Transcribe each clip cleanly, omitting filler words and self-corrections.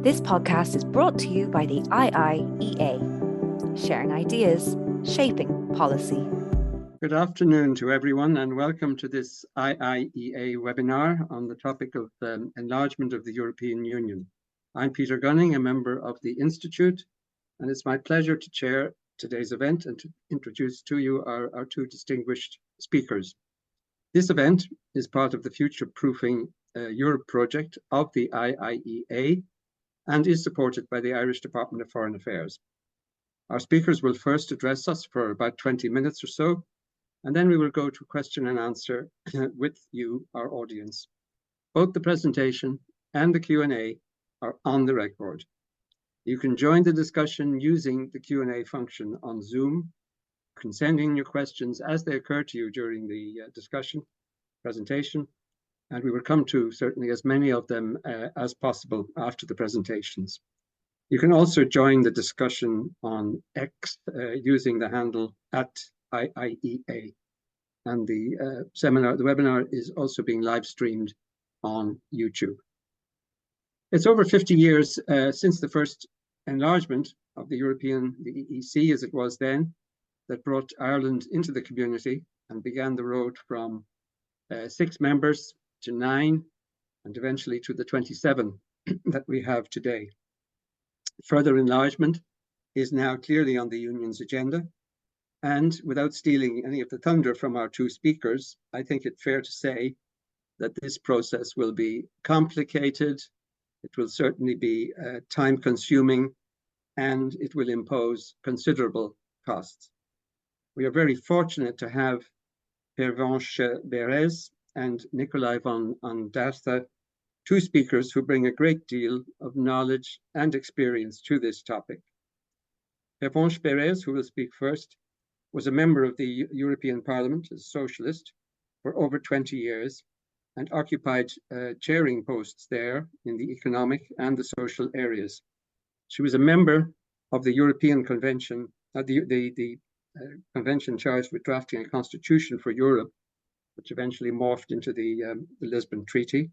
This podcast is brought to you by the IIEA, sharing ideas, shaping policy. Good afternoon to everyone and welcome to this IIEA webinar on the topic of enlargement of the European Union. I'm Peter Gunning, a member of the Institute, and it's my pleasure to chair today's event and to introduce to you our two distinguished speakers. This event is part of the Future Proofing Europe project of the IIEA and is supported by the Irish Department of Foreign Affairs. Our speakers will first address us for about 20 minutes or so, and then we will go to question and answer with you, our audience. Both the presentation and the Q&A are on the record. You can join the discussion using the Q&A function on Zoom. You can send in your questions as they occur to you during the presentation, and we will come to certainly as many of them as possible after the presentations. You can also join the discussion on X using the handle @IIEA. And the webinar is also being live streamed on YouTube. It's over 50 years since the first enlargement of the EEC as it was then, that brought Ireland into the community and began the road from 6 members to 9, and eventually to the 27 that we have today. Further enlargement is now clearly on the Union's agenda. And without stealing any of the thunder from our two speakers, I think it's fair to say that this process will be complicated, it will certainly be time-consuming, and it will impose considerable costs. We are very fortunate to have Pervenche Berès and Nicolai von Ondarza, two speakers who bring a great deal of knowledge and experience to this topic. Pervenche Berès, who will speak first, was a member of the European Parliament as a socialist for over 20 years and occupied chairing posts there in the economic and the social areas. She was a member of the European Convention, the convention charged with drafting a constitution for Europe, which eventually morphed into the Lisbon Treaty.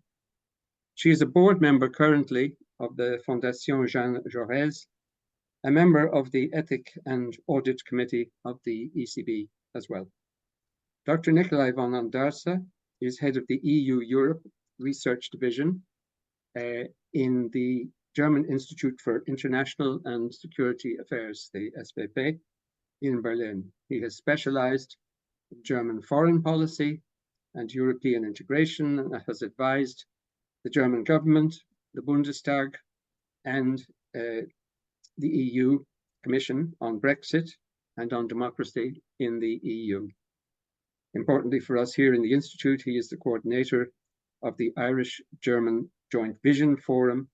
She is a board member currently of the Fondation Jaurès, a member of the Ethic and Audit Committee of the ECB as well. Dr. Nicolai von Ondarza is head of the EU-Europe Research Division in the German Institute for International and Security Affairs, the SWP, in Berlin. He has specialized in German foreign policy and European integration and has advised the German government, the Bundestag, and the EU Commission on Brexit and on democracy in the EU. Importantly for us here in the Institute, he is the coordinator of the Irish-German Joint Vision Forum,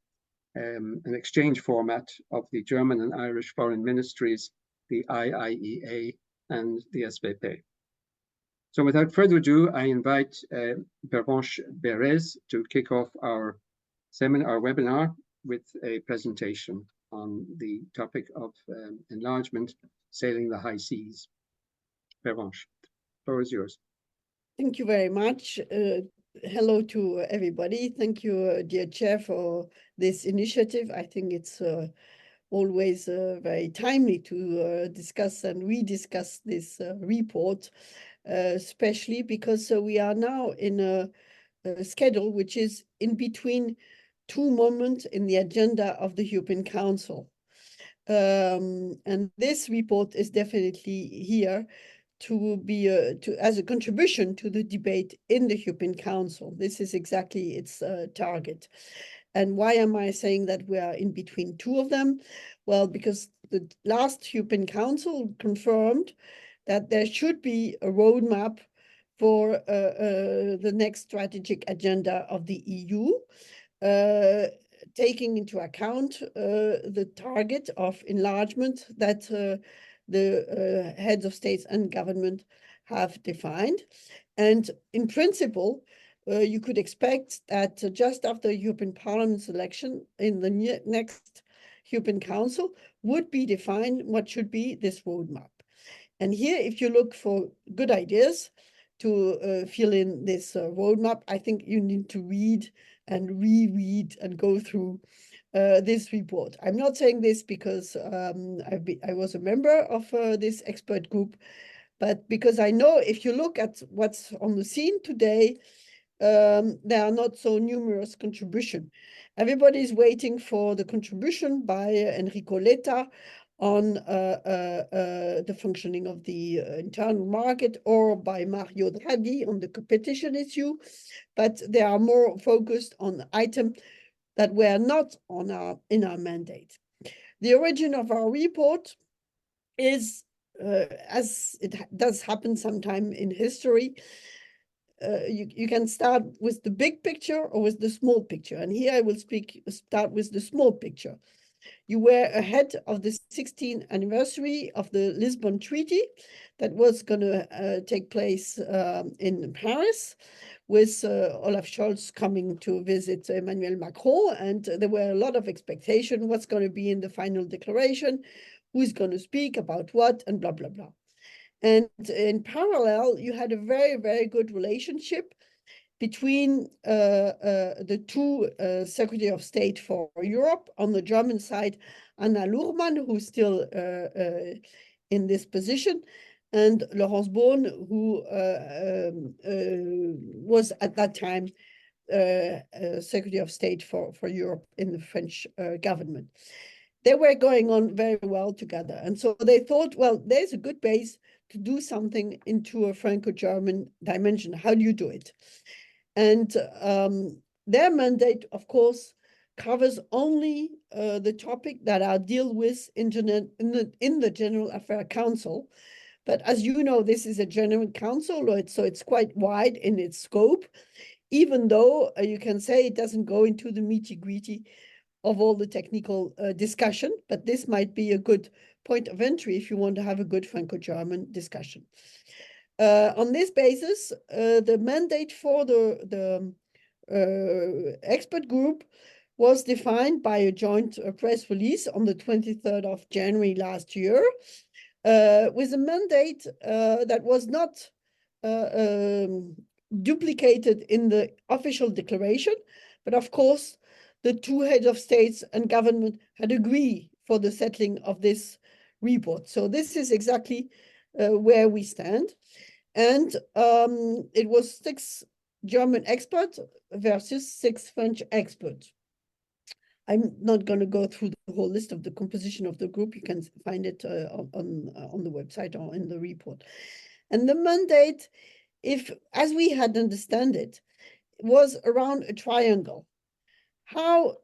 an exchange format of the German and Irish foreign ministries, the IIEA and the SWP. So without further ado, I invite Pervenche Berès to kick off our webinar with a presentation on the topic of enlargement, sailing the high seas. Pervenche, the floor is yours. Thank you very much. Hello to everybody. Thank you, dear Chair, for this initiative. I think it's always very timely to discuss and rediscuss this report, especially because we are now in a schedule which is in between two moments in the agenda of the European Council. And this report is definitely here to be as a contribution to the debate in the European Council. This is exactly its target. And why am I saying that we are in between two of them? Well, because the last European Council confirmed that there should be a roadmap for the next strategic agenda of the EU, taking into account the target of enlargement that the heads of states and government have defined. And in principle, you could expect that just after European Parliament's election in the next European Council would be defined what should be this roadmap. And here, if you look for good ideas to fill in this roadmap, I think you need to read and reread and go through this report. I'm not saying this because I was a member of this expert group, but because I know if you look at what's on the scene today, there are not so numerous contributions. Everybody's waiting for the contribution by Enrico Letta on the functioning of the internal market, or by Mario Draghi on the competition issue, but they are more focused on items that were not in our mandate. The origin of our report is, as it does happen sometime in history, you can start with the big picture or with the small picture. And here I will start with the small picture. You were ahead of the 16th anniversary of the Lisbon Treaty that was going to take place in Paris, with Olaf Scholz coming to visit Emmanuel Macron. And there were a lot of expectation, what's going to be in the final declaration, who's going to speak about what, and blah, blah, blah. And in parallel, you had a very, very good relationship between the two Secretary of State for Europe. On the German side, Anna Luhrmann, who's still in this position, and Laurence Bohn, who was at that time Secretary of State for Europe in the French government. They were going on very well together. And so they thought, well, there's a good base to do something into a Franco-German dimension. How do you do it? And their mandate, of course, covers only the topic that are dealt with in the General Affairs Council. But as you know, this is a General Council, so it's quite wide in its scope, even though you can say it doesn't go into the nitty-gritty of all the technical discussion, but this might be a good point of entry if you want to have a good Franco-German discussion. On this basis, the mandate for the expert group was defined by a joint press release on the 23rd of January last year, with a mandate that was not duplicated in the official declaration, but of course, the two heads of states and government had agreed for the settling of this report. So this is exactly where we stand. And it was 6 German experts versus 6 French experts. I'm not going to go through the whole list of the composition of the group. You can find it on the website or in the report. And the mandate, as we had understand it, was around a triangle. What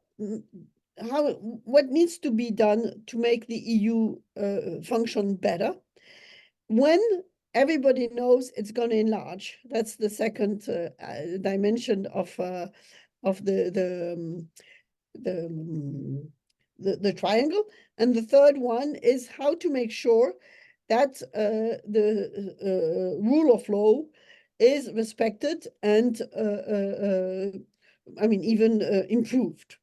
needs to be done to make the EU function better when everybody knows it's going to enlarge? That's the second dimension of the triangle. And the third one is how to make sure that the rule of law is respected and even improved.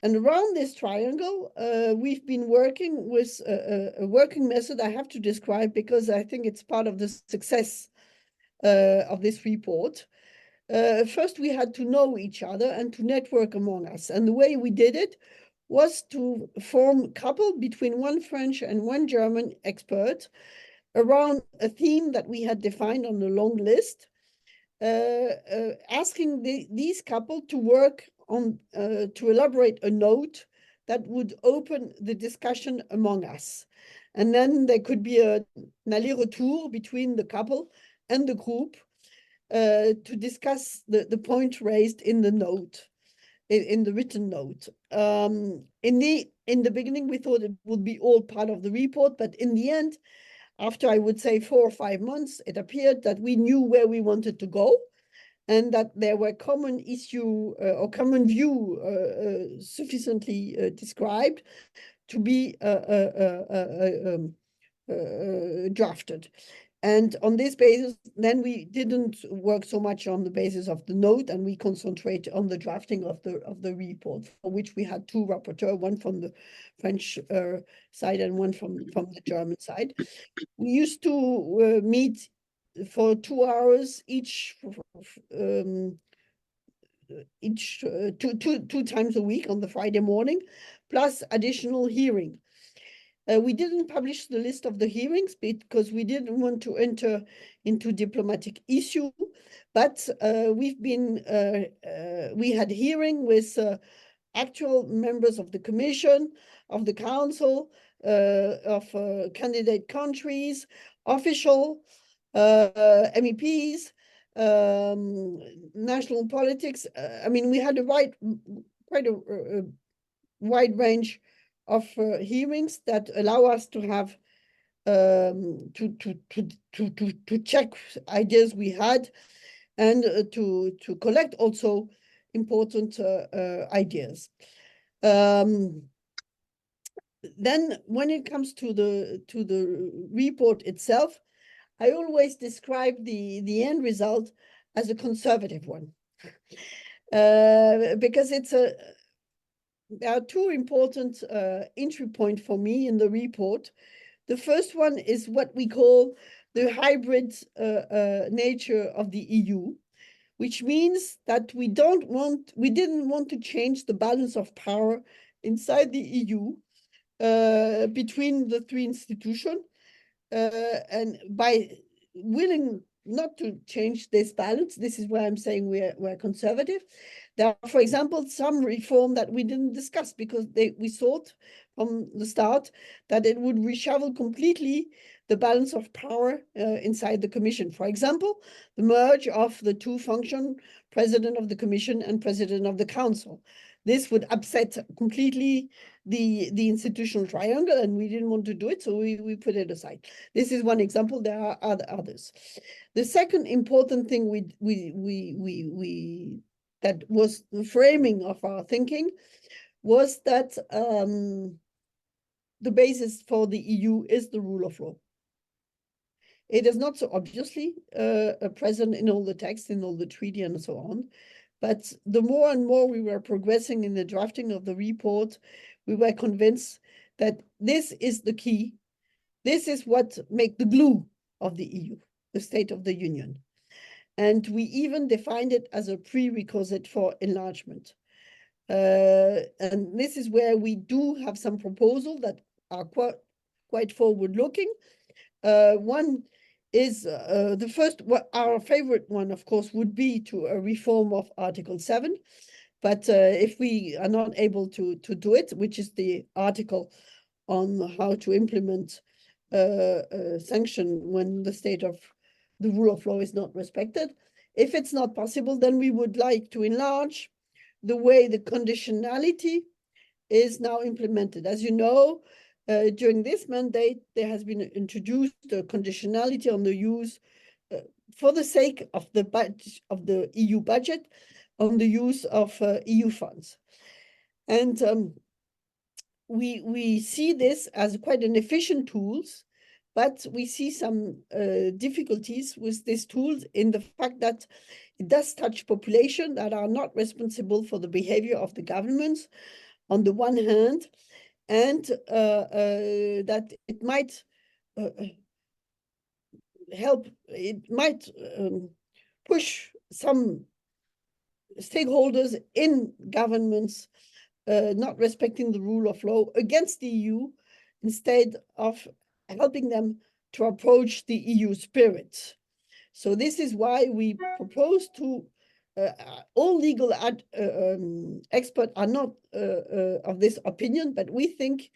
And around this triangle, we've been working with a working method I have to describe because I think it's part of the success of this report. First, we had to know each other and to network among us. And the way we did it was to form a couple between 1 French and 1 German expert around a theme that we had defined on the long list, asking these couple to work on to elaborate a note that would open the discussion among us. And then there could be an aller-retour between the couple and the group to discuss the point raised in the note, in the written note. In the beginning, we thought it would be all part of the report, but in the end, after I would say 4 or 5 months, it appeared that we knew where we wanted to go, and that there were common issue or common view sufficiently described to be drafted. And on this basis, then we didn't work so much on the basis of the note, and we concentrate on the drafting of the report, for which we had 2 rapporteurs, one from the French side and one from the German side. We used to meet for 2 hours each two times a week on the Friday morning, plus additional hearing. We didn't publish the list of the hearings because we didn't want to enter into diplomatic issue, but we had hearing with actual members of the Commission, of the Council, of candidate countries, official MEPs, national politics. I mean, we had quite a wide range of hearings that allow us to have to check ideas we had and to collect also important ideas. Then when it comes to the report itself, I always describe the end result as a conservative one, because there are two important entry points for me in the report. The first one is what we call the hybrid nature of the EU, which means that we didn't want to change the balance of power inside the EU between the three institutions, and by willing not to change this balance, this is why I'm saying we're conservative. There are, for example, some reform that we didn't discuss because we thought from the start that it would reshuffle completely the balance of power inside the Commission. For example, the merge of the two functions, President of the Commission and President of the Council. This would upset completely the institutional triangle, and we didn't want to do it, so we put it aside. This is one example. There are others. The second important thing that was the framing of our thinking was that the basis for the EU is the rule of law. It is not so obviously present in all the texts, in all the treaty and so on. But the more and more we were progressing in the drafting of the report, we were convinced that this is the key. This is what makes the glue of the EU, the State of the Union. And we even defined it as a prerequisite for enlargement. And this is where we do have some proposals that are quite forward-looking. One is the first, our favorite one, of course, would be to a reform of Article 7. But if we are not able to do it, which is the article on how to implement sanction when the rule of law is not respected, if it's not possible, then we would like to enlarge the way the conditionality is now implemented. As you know, during this mandate, there has been introduced a conditionality on the use, for the sake of the EU budget, on the use of EU funds. And we see this as quite an efficient tool, but we see some difficulties with these tools in the fact that it does touch populations that are not responsible for the behavior of the governments on the one hand, and that it might push some stakeholders in governments not respecting the rule of law against the EU, instead of helping them to approach the EU spirit. So this is why we propose to all legal experts are not of this opinion, but we think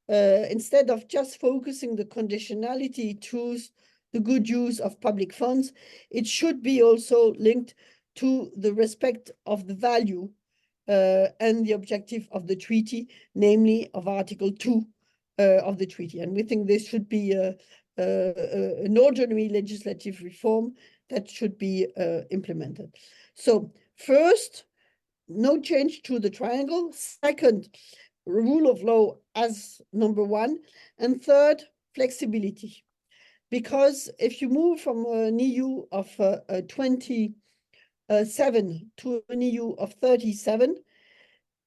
instead of just focusing the conditionality to the good use of public funds, it should be also linked to the respect of the value and the objective of the treaty, namely of Article 2 of the treaty. And we think this should be an ordinary legislative reform that should be implemented. So first, no change to the triangle. Second, rule of law as number one. And third, flexibility. Because if you move from an EU of 27 to an EU of 37,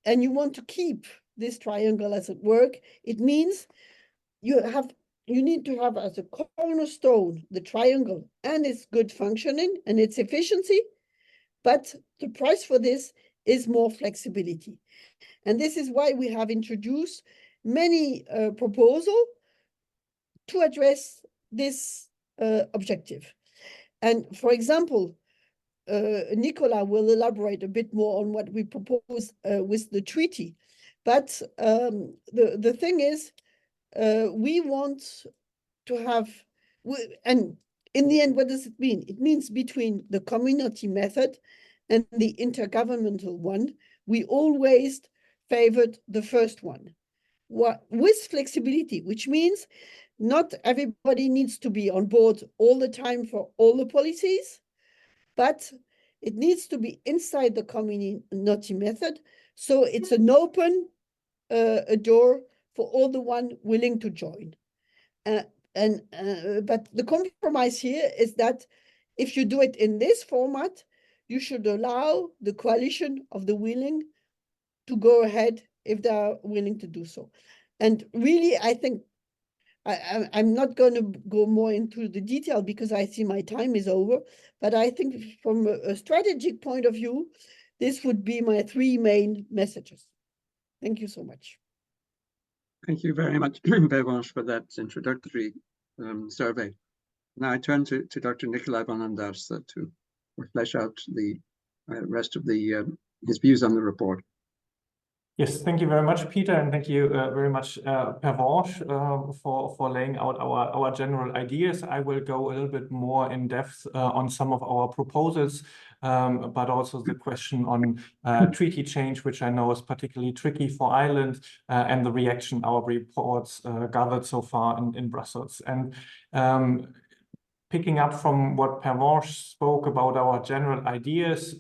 and you want to keep this triangle as it work, it means you need to have as a cornerstone the triangle and its good functioning and its efficiency, but the price for this is more flexibility. And this is why we have introduced many proposals to address this objective. And for example, Nicolai will elaborate a bit more on what we propose with the treaty. But the thing is, we want to have, and in the end, what does it mean? It means between the community method and the intergovernmental one, we always favored the first one, with flexibility, which means not everybody needs to be on board all the time for all the policies, but it needs to be inside the community method. So it's an open a door for all the one willing to join. But the compromise here is that if you do it in this format, you should allow the coalition of the willing to go ahead if they are willing to do so. And really, I think I'm not going to go more into the detail because I see my time is over, but I think from a strategic point of view, this would be my 3 main messages. Thank you so much. Thank you very much, Pervenche, for that introductory survey. Now I turn to Dr. Nicolai von Ondarza to flesh out the rest of his views on the report. Yes, thank you very much, Peter, and thank you very much, Pervenche, for laying out our general ideas. I will go a little bit more in depth on some of our proposals, but also the question on treaty change, which I know is particularly tricky for Ireland, and the reaction our reports gathered so far in Brussels. And picking up from what Pervenche spoke about our general ideas,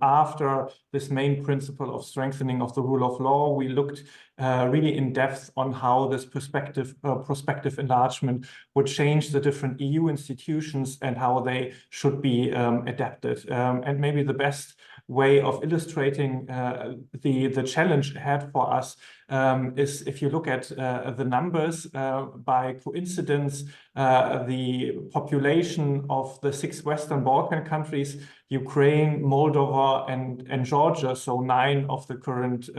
after this main principle of strengthening of the rule of law, we looked really in depth on how this prospective enlargement would change the different EU institutions and how they should be adapted. And maybe the best way of illustrating the challenge ahead for us is if you look at the numbers. By coincidence, the population of the 6 Western Balkan countries, Ukraine, Moldova, and Georgia, so 9 of the current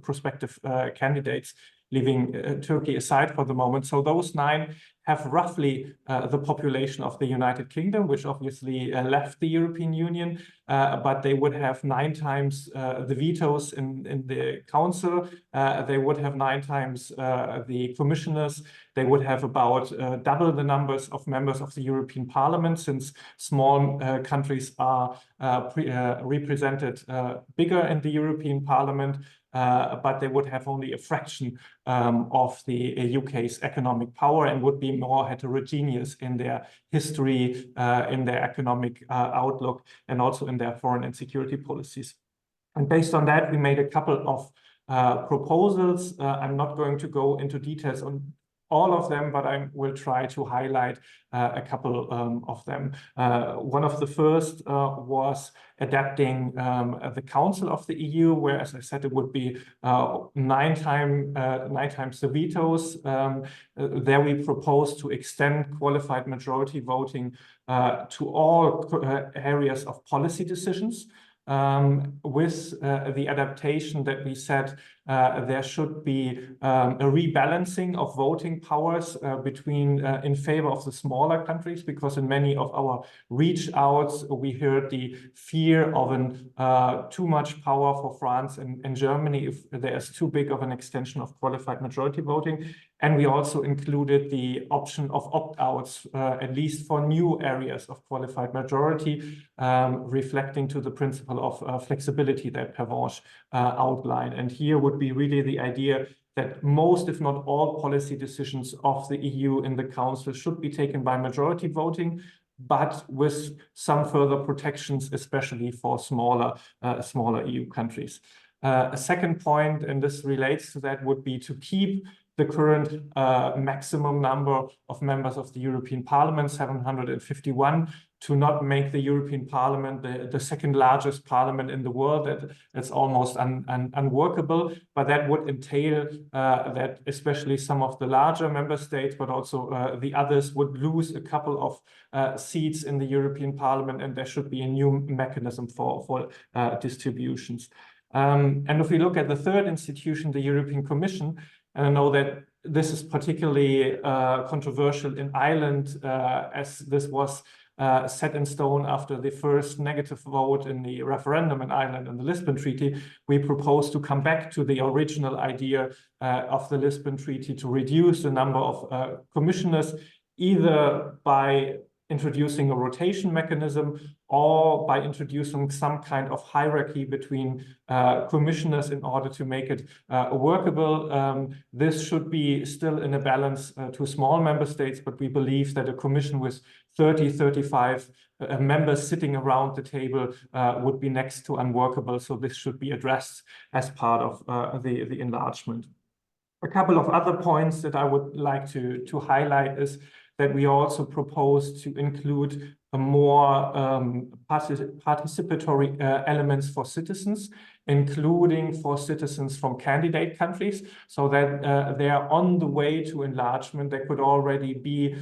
prospective candidates, leaving Turkey aside for the moment. So those 9 have roughly the population of the United Kingdom, which obviously left the European Union, but they would have 9 times the vetoes in the council. They would have 9 times the commissioners. They would have about double the numbers of members of the European Parliament, since small countries are represented bigger in the European Parliament. But they would have only a fraction of the UK's economic power and would be more heterogeneous in their history, in their economic outlook, and also in their foreign and security policies. And based on that, we made a couple of proposals. I'm not going to go into details on all of them, but I will try to highlight a couple of them. One of the first was adapting the Council of the EU, where, as I said, it would be 9 times the vetoes. There we propose to extend qualified majority voting to all areas of policy decisions. With the adaptation that we said there should be a rebalancing of voting powers between in favor of the smaller countries, because in many of our reach outs we heard the fear of too much power for France and Germany if there is too big of an extension of qualified majority voting. And we also included the option of opt-outs, at least for new areas of qualified majority, reflecting to the principle of flexibility that Pervenche outlined. And here would be really the idea that most, if not all, policy decisions of the EU in the Council should be taken by majority voting, but with some further protections, especially for smaller EU countries. A second point, and this relates to that, would be to keep the current maximum number of members of the European Parliament, 751, to not make the European Parliament the second largest parliament in the world. That's almost unworkable, but that would entail that especially some of the larger member states, but also the others, would lose a couple of seats in the European Parliament, and there should be a new mechanism for distributions. And if we look at the third institution, the European Commission, and I know that this is particularly controversial in Ireland, as this was set in stone after the first negative vote in the referendum in Ireland in the Lisbon Treaty. We propose to come back to the original idea of the Lisbon Treaty to reduce the number of commissioners, either by introducing a rotation mechanism or by introducing some kind of hierarchy between commissioners in order to make it workable. This should be still in a balance to small member states, but we believe that a commission with 30, 35 members sitting around the table would be next to unworkable. So this should be addressed as part of the enlargement. A couple of other points that I would like to highlight is that we also propose to include a more participatory elements for citizens, including for citizens from candidate countries, so that they are on the way to enlargement. There could already be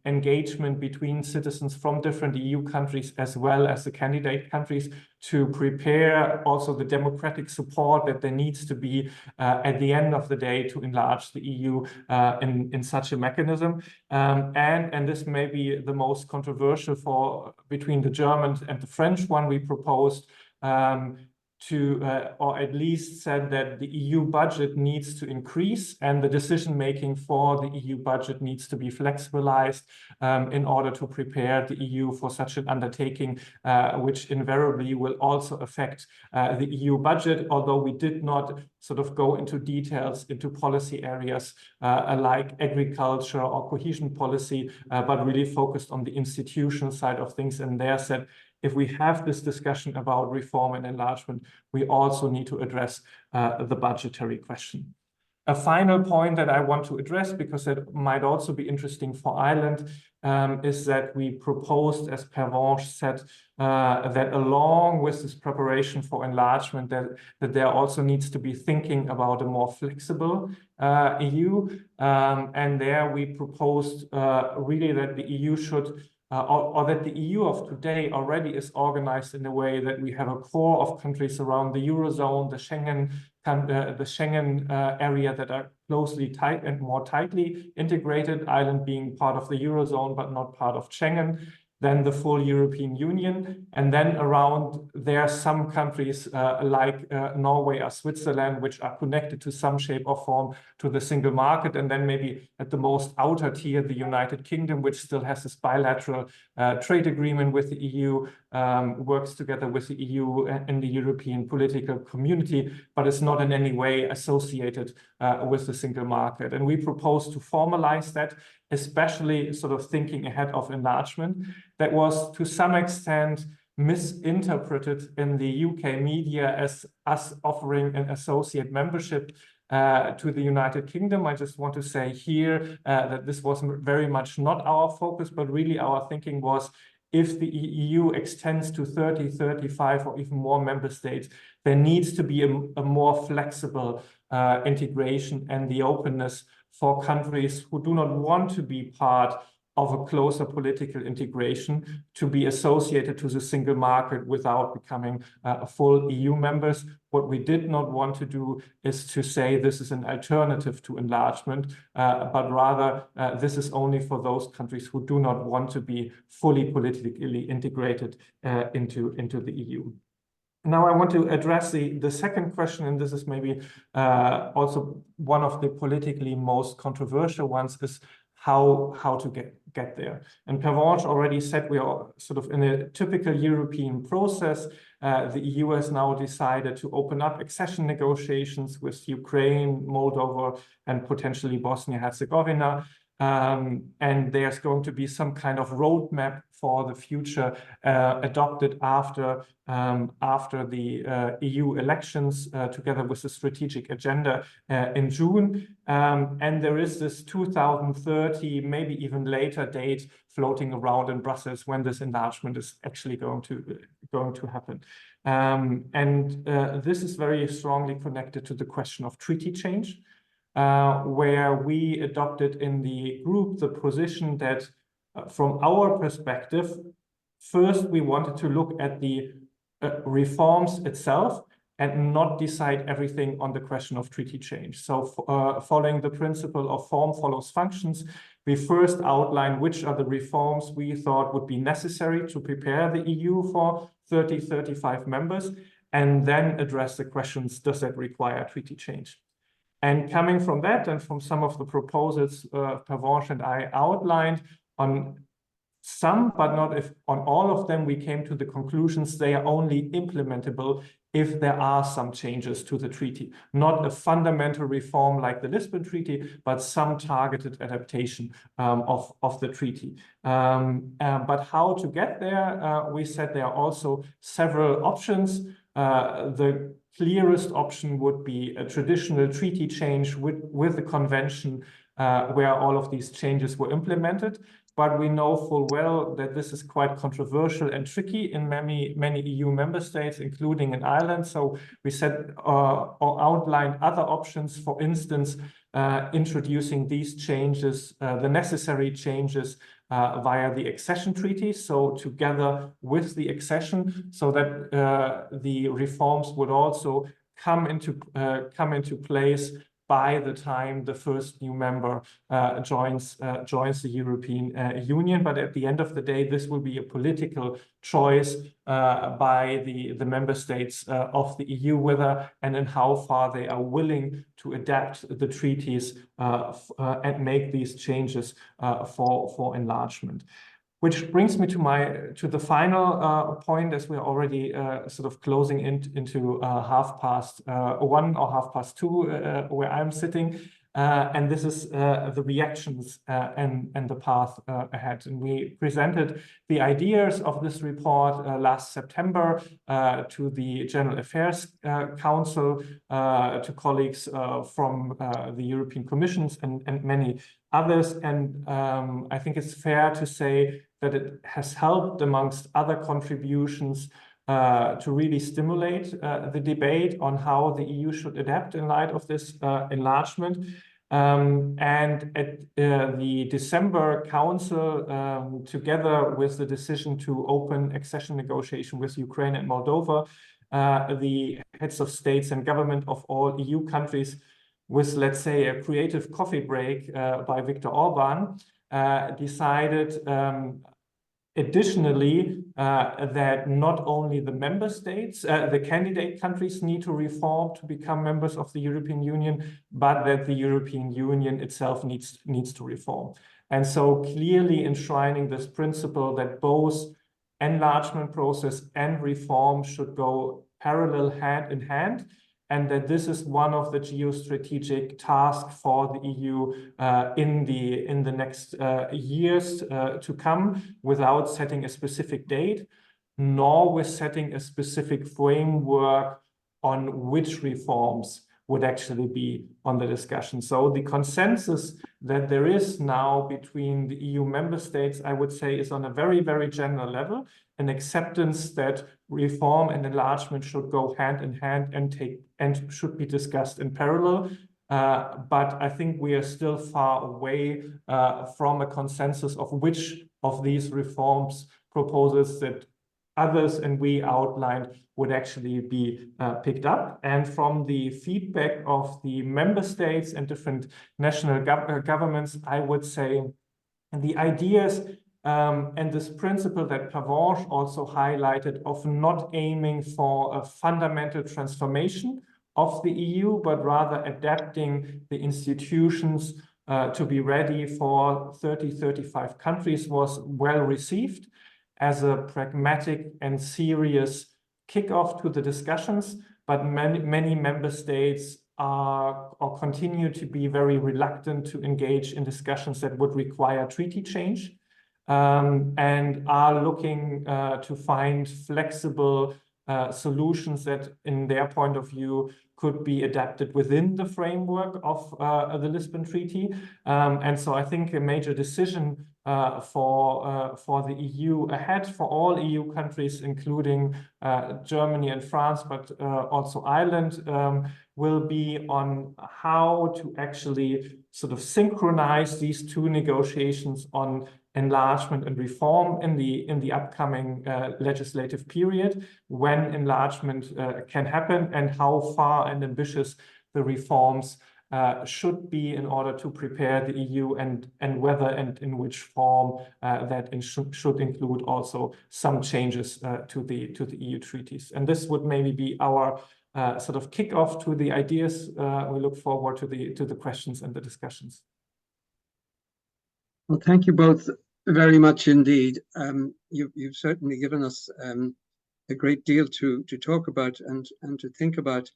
engagement between citizens from different EU countries as well as the candidate countries to prepare also the democratic support that there needs to be at the end of the day to enlarge the EU in such a mechanism. And this may be the most controversial between the German and the French one. We proposed or at least said that the EU budget needs to increase and the decision-making for the EU budget needs to be flexibilized in order to prepare the EU for such an undertaking, which invariably will also affect the EU budget, although we did not sort of go into details into policy areas like agriculture or cohesion policy, but really focused on the institutional side of things. And there said, if we have this discussion about reform and enlargement, we also need to address the budgetary question. A final point that I want to address, because that might also be interesting for Ireland, is that we proposed, as Pervenche said, that along with this preparation for enlargement, that there also needs to be thinking about a more flexible EU. And there we proposed really that the EU should or that the EU of today already is organized in a way that we have a core of countries around the Eurozone, the Schengen area that are closely tight and more tightly integrated, Ireland being part of the Eurozone but not part of Schengen, then the full European Union. And then around there are some countries like Norway or Switzerland, which are connected to some shape or form to the single market. And then maybe at the most outer tier, the United Kingdom, which still has this bilateral trade agreement with the EU, works together with the EU and the European political community, but is not in any way associated with the single market. And we propose to formalize that, especially sort of thinking ahead of enlargement. That was to some extent misinterpreted in the UK media as us offering an associate membership to the United Kingdom. I just want to say here that this was very much not our focus, but really our thinking was, if the EU extends to 30, 35, or even more member states, there needs to be a more flexible integration and the openness for countries who do not want to be part of a closer political integration to be associated to the single market without becoming full EU members. What we did not want to do is to say this is an alternative to enlargement, but rather this is only for those countries who do not want to be fully politically integrated into the EU. Now I want to address the second question, and this is maybe also one of the politically most controversial ones, is how to get there. And Pervenche already said we are sort of in a typical European process. The EU has now decided to open up accession negotiations with Ukraine, Moldova, and potentially Bosnia-Herzegovina. And there's going to be some kind of roadmap for the future adopted after the EU elections, together with the strategic agenda in June. And there is this 2030, maybe even later date floating around in Brussels when this enlargement is actually going to happen. And this is very strongly connected to the question of treaty change, where we adopted in the group the position that from our perspective, first we wanted to look at the reforms itself and not decide everything on the question of treaty change. So following the principle of form follows functions, we first outlined which are the reforms we thought would be necessary to prepare the EU for 35 members, and then address the questions, does that require treaty change? And coming from that and from some of the proposals Pervenche and I outlined, on some, but not on all of them, we came to the conclusions they are only implementable if there are some changes to the treaty. Not a fundamental reform like the Lisbon Treaty, but some targeted adaptation of the treaty. But how to get there? We said there are also several options. The clearest option would be a traditional treaty change with the convention where all of these changes were implemented. But we know full well that this is quite controversial and tricky in many EU member states, including in Ireland. So we said or outlined other options, for instance, introducing these changes, the necessary changes via the accession treaty, so together with the accession, so that the reforms would also come into place by the time the first new member joins the European Union. But at the end of the day, this will be a political choice by the member states of the EU, whether and in how far they are willing to adapt the treaties and make these changes for enlargement. Which brings me to the final point, as we're already sort of closing into 1:30 or 2:30 where I'm sitting, and this is the reactions and the path ahead. And we presented the ideas of this report last September to the General Affairs Council, to colleagues from the European Commissions and many others. And I think it's fair to say that it has helped, amongst other contributions, to really stimulate the debate on how the EU should adapt in light of this enlargement. And at the December Council, together with the decision to open accession negotiation with Ukraine and Moldova, the heads of states and government of all EU countries, with, let's say, a creative coffee break by Viktor Orban, decided additionally that not only the member states, the candidate countries need to reform to become members of the European Union, but that the European Union itself needs to reform. And so clearly enshrining this principle that both enlargement process and reform should go parallel, hand in hand, and that this is one of the geostrategic tasks for the EU in the next years to come, without setting a specific date, nor with setting a specific framework on which reforms would actually be on the discussion. So the consensus that there is now between the EU member states, I would say, is on a very, very general level, an acceptance that reform and enlargement should go hand in hand and should be discussed in parallel. But I think we are still far away from a consensus of which of these reforms proposals that others and we outlined would actually be picked up. And from the feedback of the member states and different national governments, I would say the ideas and this principle that Pervenche also highlighted of not aiming for a fundamental transformation of the EU, but rather adapting the institutions to be ready for 35 countries, was well received as a pragmatic and serious kickoff to the discussions. But many member states are or continue to be very reluctant to engage in discussions that would require treaty change, and are looking to find flexible solutions that, in their point of view, could be adapted within the framework of the Lisbon Treaty. And so I think a major decision for the EU ahead, for all EU countries, including Germany and France, but also Ireland, will be on how to actually sort of synchronize these two negotiations on enlargement and reform in the upcoming legislative period, when enlargement can happen, and how far and ambitious the reforms should be in order to prepare the EU, and whether and in which form that should include also some changes to the EU treaties. And this would maybe be our sort of kickoff to the ideas. We look forward to the questions and the discussions. Well, thank you both very much indeed. You've certainly given us a great deal to talk about and to think about.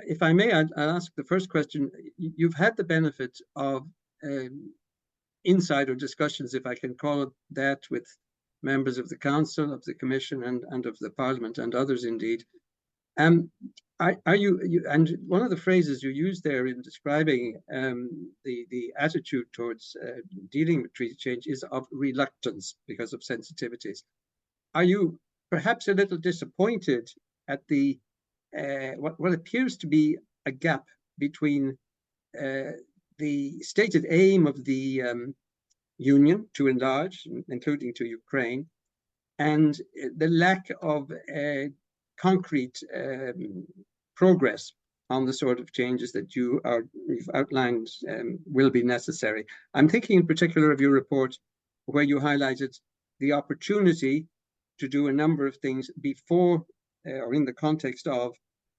If I may, I'll ask the first question. You've had the benefit of insider discussions, if I can call it that, with members of the Council, of the Commission, and of the Parliament, and others indeed. Are you, and one of the phrases you used there in describing the attitude towards dealing with treaty change is of reluctance because of sensitivities. Are you perhaps a little disappointed at the what appears to be a gap between the stated aim of the Union to enlarge, including to Ukraine, and the lack of concrete progress on the sort of changes that you've outlined will be necessary? I'm thinking in particular of your report, where you highlighted the opportunity to do a number of things before or in the context of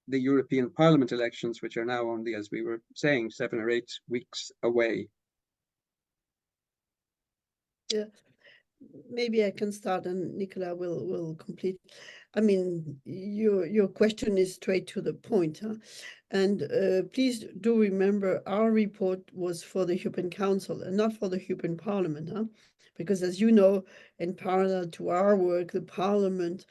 the European Parliament elections, which are now only, as we were saying, 7 or 8 weeks away. Yeah, maybe I can start and Nicolai will complete. I mean, your question is straight to the point, huh? And please do remember, our report was for the European Council and not for the European Parliament, huh? Because, as you know, in parallel to our work, the Parliament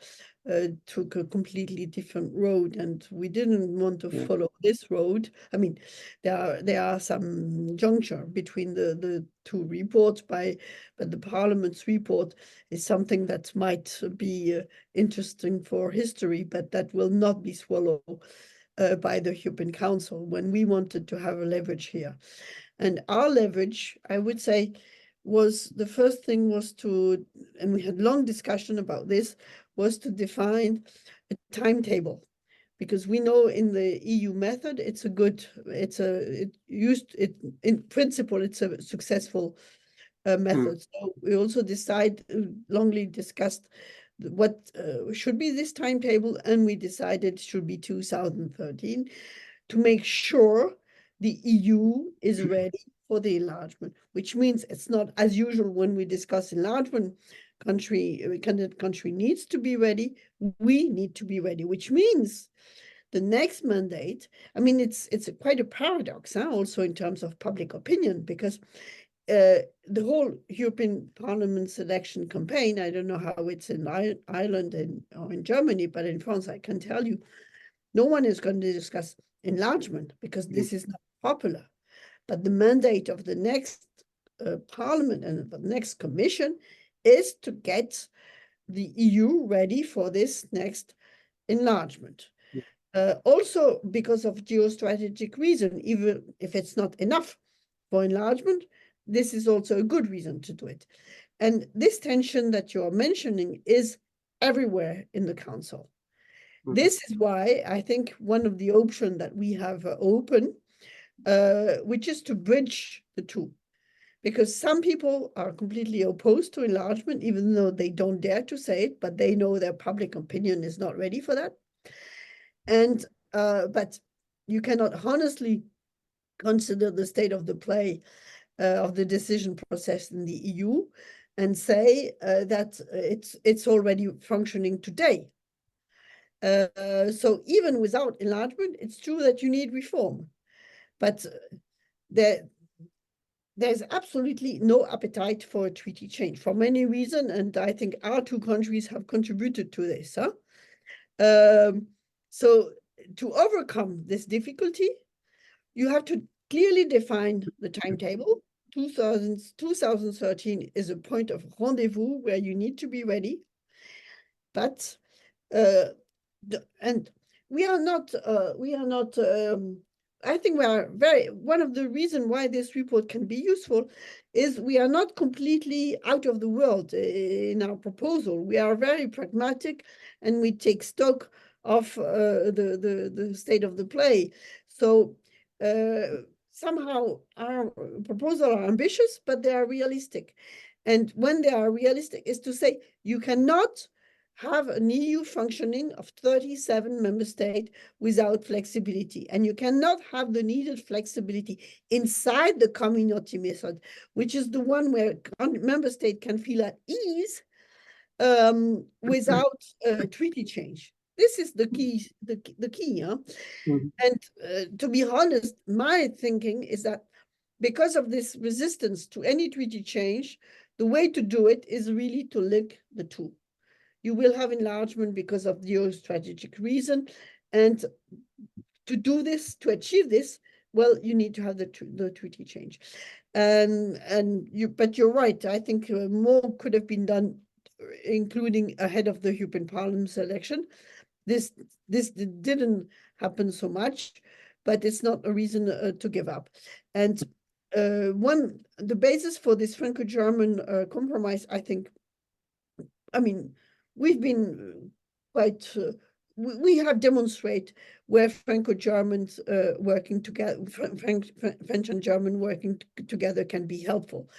took a completely different road, and we didn't want to follow this road. I mean, there are some juncture between the two reports, but the Parliament's report is something that might be interesting for history, but that will not be swallowed by the European Council when we wanted to have a leverage here. And our leverage, I would say, was the first thing was to, and we had long discussion about this, was to define a timetable, because we know in the EU method it's a good, in principle it's a successful method. So we also longly discussed what should be this timetable, and we decided it should be 2013 to make sure the EU is ready for the enlargement, which means it's not as usual when we discuss enlargement. Candidate country needs to be ready. We need to be ready, which means the next mandate. I mean, it's quite a paradox, huh? Also in terms of public opinion, because the whole European Parliament election campaign, I don't know how it's in Ireland or in Germany, but in France, I can tell you, no one is going to discuss enlargement because this is not popular. But the mandate of the next Parliament and the next Commission is to get the EU ready for this next enlargement. Also, because of geostrategic reason, even if it's not enough for enlargement, this is also a good reason to do it. And this tension that you're mentioning is everywhere in the Council. This is why I think one of the options that we have open, which is to bridge the two. Because some people are completely opposed to enlargement, even though they don't dare to say it, but they know their public opinion is not ready for that. And but you cannot honestly consider the state of the play of the decision process in the EU and say that it's already functioning today. So even without enlargement, it's true that you need reform. But there's absolutely no appetite for a treaty change for many reasons, and I think our two countries have contributed to this. So to overcome this difficulty, you have to clearly define the timetable. 2013 is a point of rendezvous where you need to be ready. But and we are not. I think we are one of the reasons why this report can be useful is we are not completely out of the world in our proposal. We are very pragmatic, and we take stock of the state of the play. So somehow our proposals are ambitious, but they are realistic. And when they are realistic is to say you cannot have an EU functioning of 37 member states without flexibility. And you cannot have the needed flexibility inside the community method, which is the one where member states can feel at ease without treaty change. This is the key, huh? And to be honest, my thinking is that because of this resistance to any treaty change, the way to do it is really to link the two. You will have enlargement because of geostrategic reason. And to do this, to achieve this, well, you need to have the treaty change. But you're right. I think more could have been done, including ahead of the European Parliament's election. This didn't happen so much, but it's not a reason to give up. And the basis for this Franco-German compromise, I think, we've been quite, we have demonstrated where Franco-Germans working together, French and German working together can be helpful.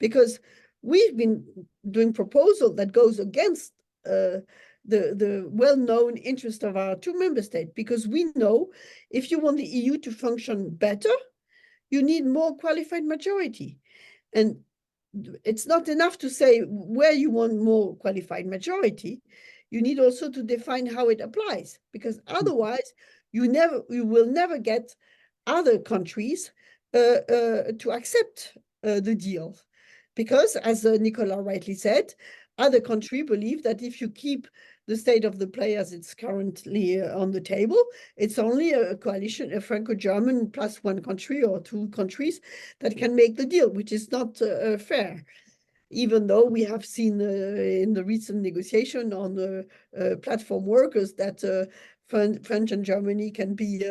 Because we've been doing proposal that goes against the well-known interest of our two member states, because we know if you want the EU to function better, you need more qualified majority. And it's not enough to say where you want more qualified majority. You need also to define how it applies, because otherwise you will never get other countries to accept the deal. Because, as Nicola rightly said, other countries believe that if you keep the state of the play as it's currently on the table, it's only a coalition, a Franco-German plus one country or two countries that can make the deal, which is not fair. Even though we have seen in the recent negotiation on the platform workers that French and Germany can be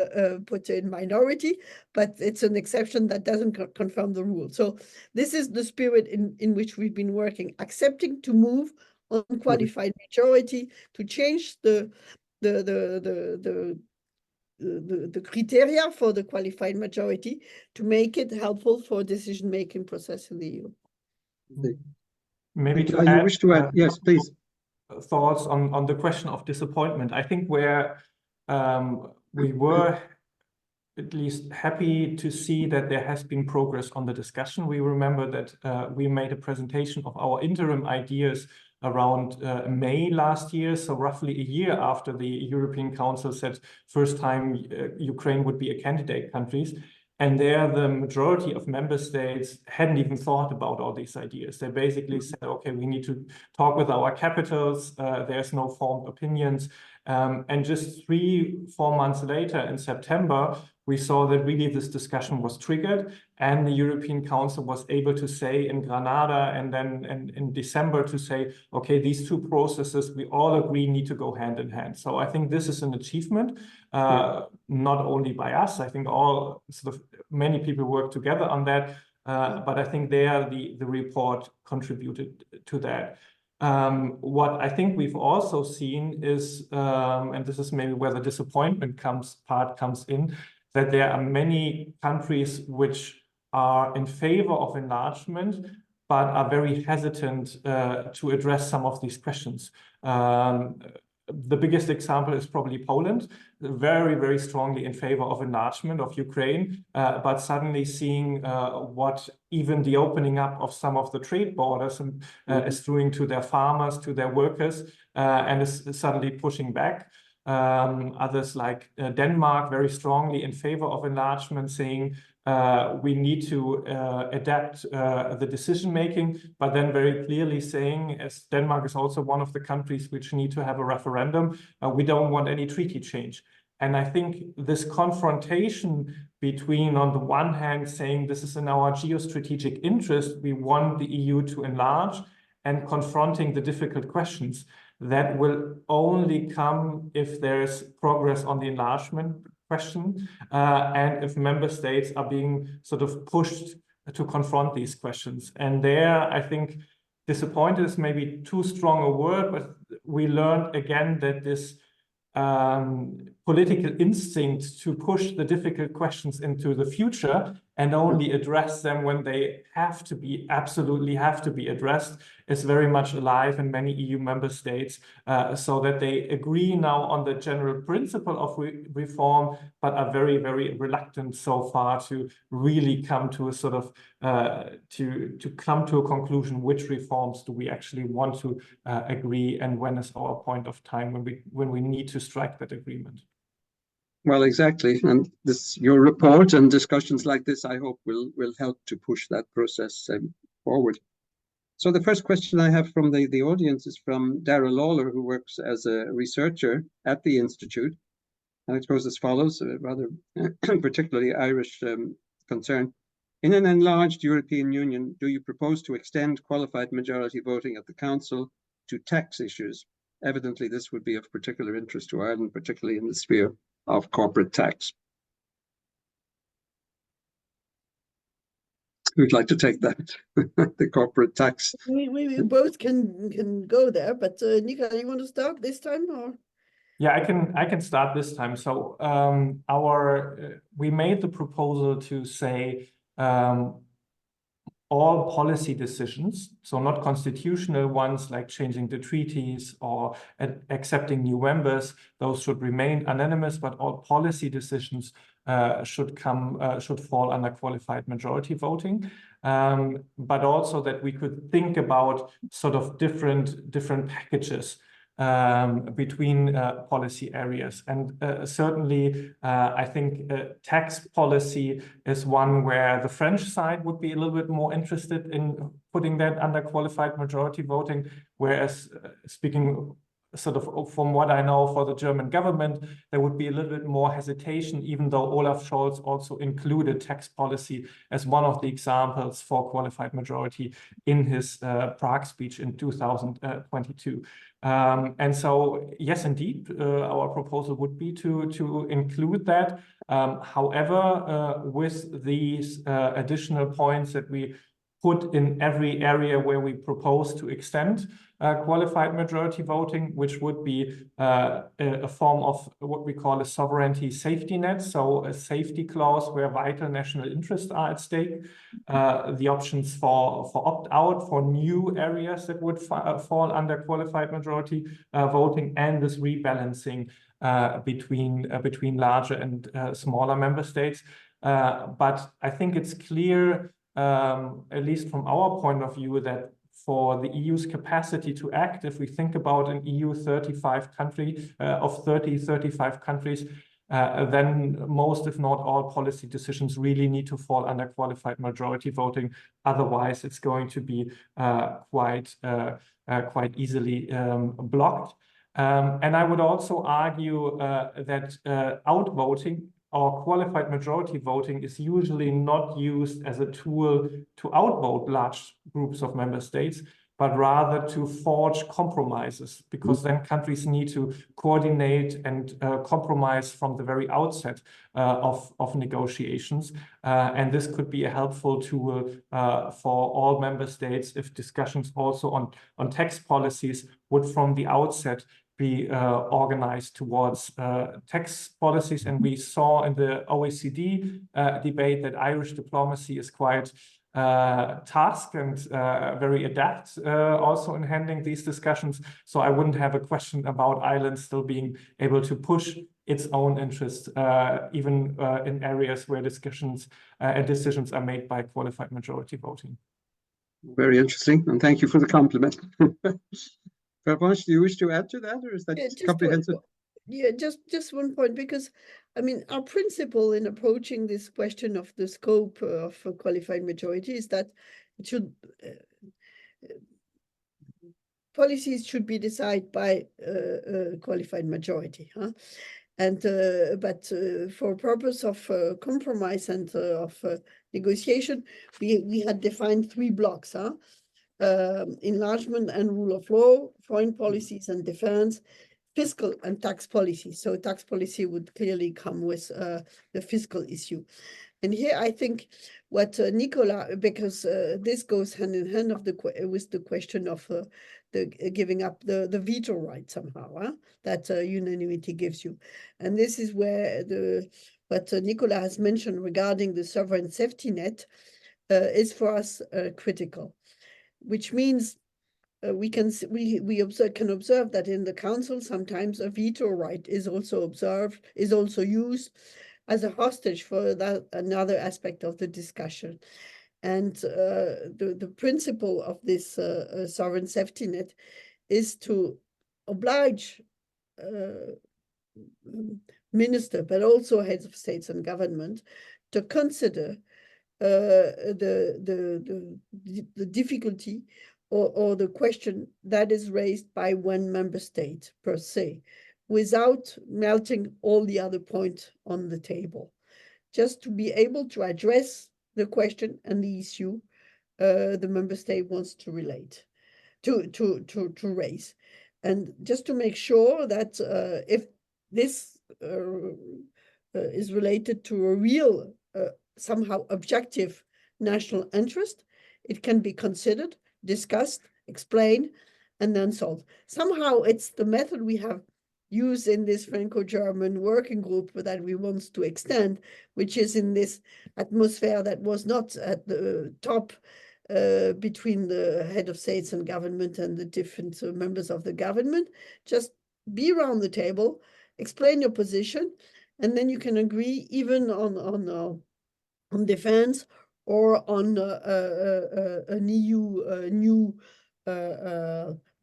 put in minority, but it's an exception that doesn't confirm the rule. So this is the spirit in which we've been working, accepting to move on qualified majority, to change the criteria for the qualified majority to make it helpful for decision-making process in the EU. Maybe to you wish to add? Yes, please. Thoughts on the question of disappointment. I think where we were at least happy to see that there has been progress on the discussion. We remember that we made a presentation of our interim ideas around May last year, so roughly a year after the European Council said first time Ukraine would be a candidate country. And there, the majority of member states hadn't even thought about all these ideas. They basically said, okay, we need to talk with our capitals. There's no formed opinions. And just 3-4 months later in September, we saw that really this discussion was triggered, and the European Council was able to say in Granada and then in December to say, okay, these two processes, we all agree need to go hand in hand. So I think this is an achievement, not only by us. I think all sort of many people work together on that, but I think there the report contributed to that. What I think we've also seen is, and this is maybe where the disappointment part comes in, that there are many countries which are in favor of enlargement, but are very hesitant to address some of these questions. The biggest example is probably Poland, very, very strongly in favor of enlargement of Ukraine, but suddenly seeing what even the opening up of some of the trade borders is doing to their farmers, to their workers, and is suddenly pushing back. Others like Denmark very strongly in favor of enlargement, saying we need to adapt the decision making, but then very clearly saying, as Denmark is also one of the countries which need to have a referendum, we don't want any treaty change. And I think this confrontation between, on the one hand, saying this is in our geostrategic interest, we want the EU to enlarge, and confronting the difficult questions, that will only come if there's progress on the enlargement question, and if member states are being sort of pushed to confront these questions. And there, I think disappointed is maybe too strong a word, but we learned again that this political instinct to push the difficult questions into the future and only address them when they have to be, absolutely have to be addressed, is very much alive in many EU member states, so that they agree now on the general principle of reform, but are very, very reluctant so far to really come to a sort of, to come to a conclusion, which reforms do we actually want to agree, and when is our point of time when we need to strike that agreement. Well, exactly. And your report and discussions like this, I hope, will help to push that process forward. So the first question I have from the audience is from Darragh Lawler, who works as a researcher at the Institute. And it goes as follows, rather particularly Irish concern. In an enlarged European Union, do you propose to extend qualified majority voting at the Council to tax issues? Evidently, this would be of particular interest to Ireland, particularly in the sphere of corporate tax. Who'd like to take that? The corporate tax. We both can go there, but Nicolai, you want to start this time, or? Yeah, I can start this time. So we made the proposal to say all policy decisions, so not constitutional ones like changing the treaties or accepting new members, those should remain anonymous, but all policy decisions should fall under qualified majority voting. But also that we could think about sort of different packages between policy areas. And certainly, I think tax policy is one where the French side would be a little bit more interested in putting that under qualified majority voting, whereas speaking sort of from what I know for the German government, there would be a little bit more hesitation, even though Olaf Scholz also included tax policy as one of the examples for qualified majority in his Prague speech in 2022. And so, yes, indeed, our proposal would be to include that. However, with these additional points that we put in every area where we propose to extend qualified majority voting, which would be a form of what we call a sovereignty safety net, so a safety clause where vital national interests are at stake, the options for opt-out for new areas that would fall under qualified majority voting, and this rebalancing between larger and smaller member states. But I think it's clear, at least from our point of view, that for the EU's capacity to act, if we think about an EU 35 countries, then most, if not all, policy decisions really need to fall under qualified majority voting. Otherwise, it's going to be quite easily blocked. And I would also argue that outvoting or qualified majority voting is usually not used as a tool to outvote large groups of member states, but rather to forge compromises, because then countries need to coordinate and compromise from the very outset of negotiations. And this could be a helpful tool for all member states if discussions also on tax policies would from the outset be organized towards tax policies. And we saw in the OECD debate that Irish diplomacy is quite tasked and very adept also in handling these discussions. So I wouldn't have a question about Ireland still being able to push its own interests, even in areas where discussions and decisions are made by qualified majority voting. Very interesting, and thank you for the compliment. Pervenche, do you wish to add to that, or is that comprehensive? Yeah, just one point, because I mean, our principle in approaching this question of the scope of a qualified majority is that it should policies should be decided by a qualified majority, huh? And but for purpose of compromise and of negotiation, we had defined 3 blocks, huh? Enlargement and rule of law, foreign policies and defense, fiscal and tax policy. So tax policy would clearly come with the fiscal issue. And here I think what Nicolai, because this goes hand in hand with the question of the giving up the veto right somehow, huh? That unanimity gives you. And this is where what Nicolai has mentioned regarding the sovereign safety net is for us critical, which means we can observe that in the council sometimes a veto right is also used as a hostage for that another aspect of the discussion. And the principle of this sovereign safety net is to oblige minister, but also heads of states and government, to consider the difficulty or the question that is raised by one member state per se, without melting all the other points on the table, just to be able to address the question and the issue the member state wants to raise, and just to make sure that if this is related to a real somehow objective national interest, it can be considered, discussed, explained, and then solved. Somehow it's the method we have used in this Franco-German working group that we want to extend, which is in this atmosphere that was not at the top between the head of states and government and the different members of the government. Just be around the table, explain your position, and then you can agree even on defense or on an EU new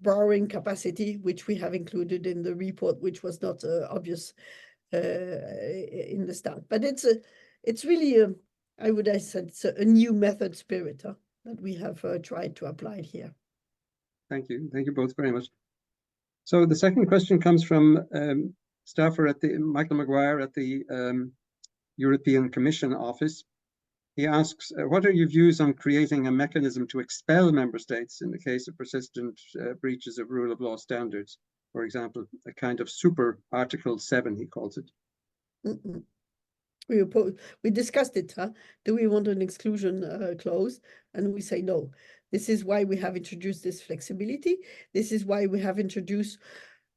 borrowing capacity, which we have included in the report, which was not obvious in the start. But it's really I would have said it's a new method spirit that we have tried to apply here. Thank you both very much. So the second question comes from staffer at the Michael Maguire at the European Commission office. He asks, what are your views on creating a mechanism to expel member states in the case of persistent breaches of rule of law standards? For example, a kind of super Article 7, he calls it. We discussed it, huh? Do we want an exclusion clause? And we say no. This is why we have introduced this flexibility. This is why we have introduced,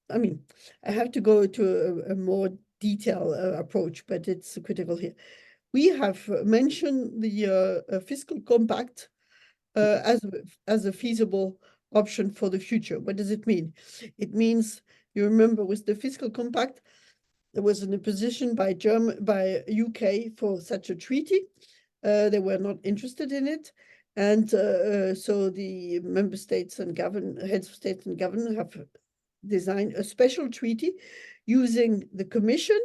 I mean, I have to go to a more detailed approach, but it's critical here. We have mentioned the fiscal compact as a feasible option for the future. What does it mean? It means, you remember, with the fiscal compact, there was an opposition by UK for such a treaty. They were not interested in it. And so the member states and heads of state and government have designed a special treaty using the Commission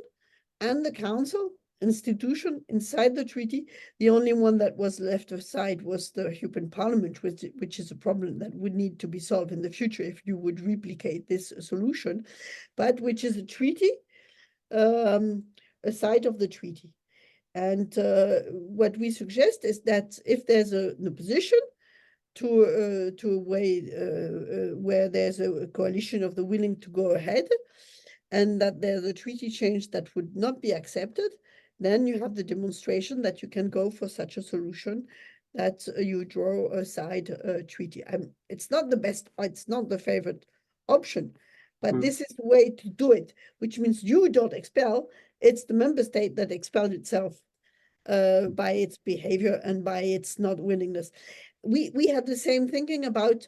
and the Council institution inside the treaty. The only one that was left aside was the European Parliament, which is a problem that would need to be solved in the future if you would replicate this solution, but which is a treaty, a side of the treaty. And what we suggest is that if there's an opposition to a way where there's a coalition of the willing to go ahead, and that there's a treaty change that would not be accepted, then you have the demonstration that you can go for such a solution, that you draw aside a treaty. It's not the best, it's not the favorite option, but this is the way to do it, which means you don't expel, it's the member state that expelled itself by its behavior and by its not willingness. We had the same thinking about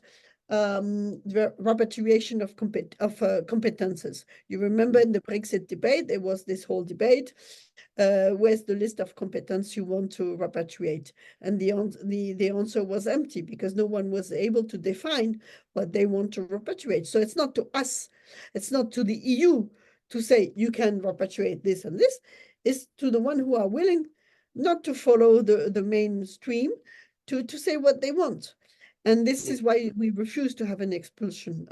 the repatriation of competences. You remember in the Brexit debate, there was this whole debate, where's the list of competence you want to repatriate? And the answer was empty, because no one was able to define what they want to repatriate. So it's not to us, it's not to the EU to say you can repatriate this and this, is to the one who are willing not to follow the mainstream, to say what they want. And this is why we refuse to have an expulsion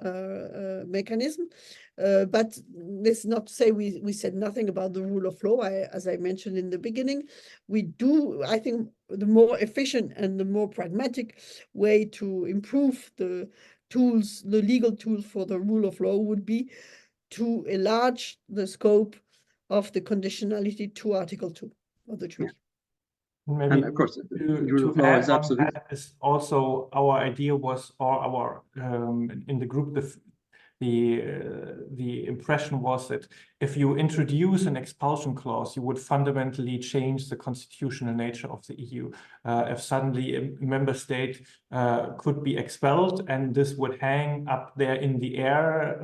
mechanism. But this is not to say we said nothing about the rule of law. As I mentioned in the beginning, we do, I think the more efficient and the more pragmatic way to improve the tools, the legal tools for the rule of law would be to enlarge the scope of the conditionality to Article 2 of the treaty. Maybe and of course, the rule of to law add is on absolute. that is also our idea was, or our in the group, the impression was that if you introduce an expulsion clause, you would fundamentally change the constitutional nature of the EU. If suddenly a member state could be expelled, and this would hang up there in the air,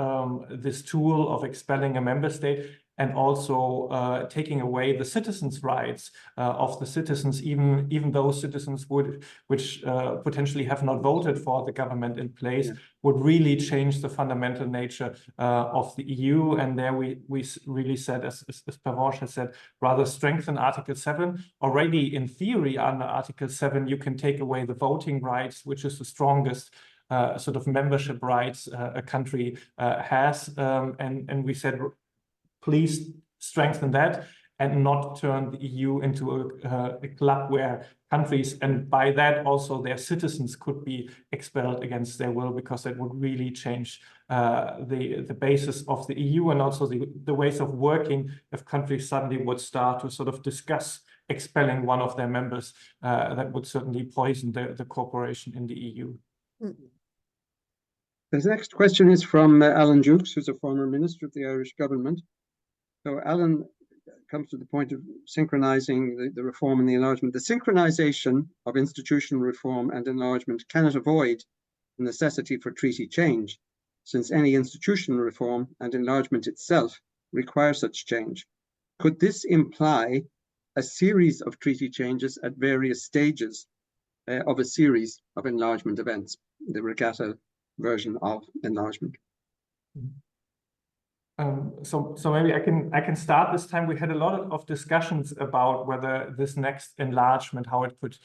this tool of expelling a member state, and also taking away the citizens' rights of the citizens, even those citizens which potentially have not voted for the government in place, would really change the fundamental nature of the EU. And there we really said, as Pervenche has said, rather strengthen Article 7. Already in theory, under Article 7, you can take away the voting rights, which is the strongest sort of membership rights a country has. And we said, please strengthen that and not turn the EU into a club where countries, and by that also their citizens, could be expelled against their will, because that would really change the basis of the EU and also the ways of working if countries suddenly would start to sort of discuss expelling one of their members. That would certainly poison the cooperation in the EU. The next question is from Alan Dukes, who's a former minister of the Irish government. So Alan comes to the point of synchronizing the reform and the enlargement. The synchronization of institutional reform and enlargement cannot avoid the necessity for treaty change, since any institutional reform and enlargement itself require such change. Could this imply a series of treaty changes at various stages of a series of enlargement events, the regatta version of enlargement? So maybe I can start this time. We had a lot of discussions about whether this next enlargement, how it could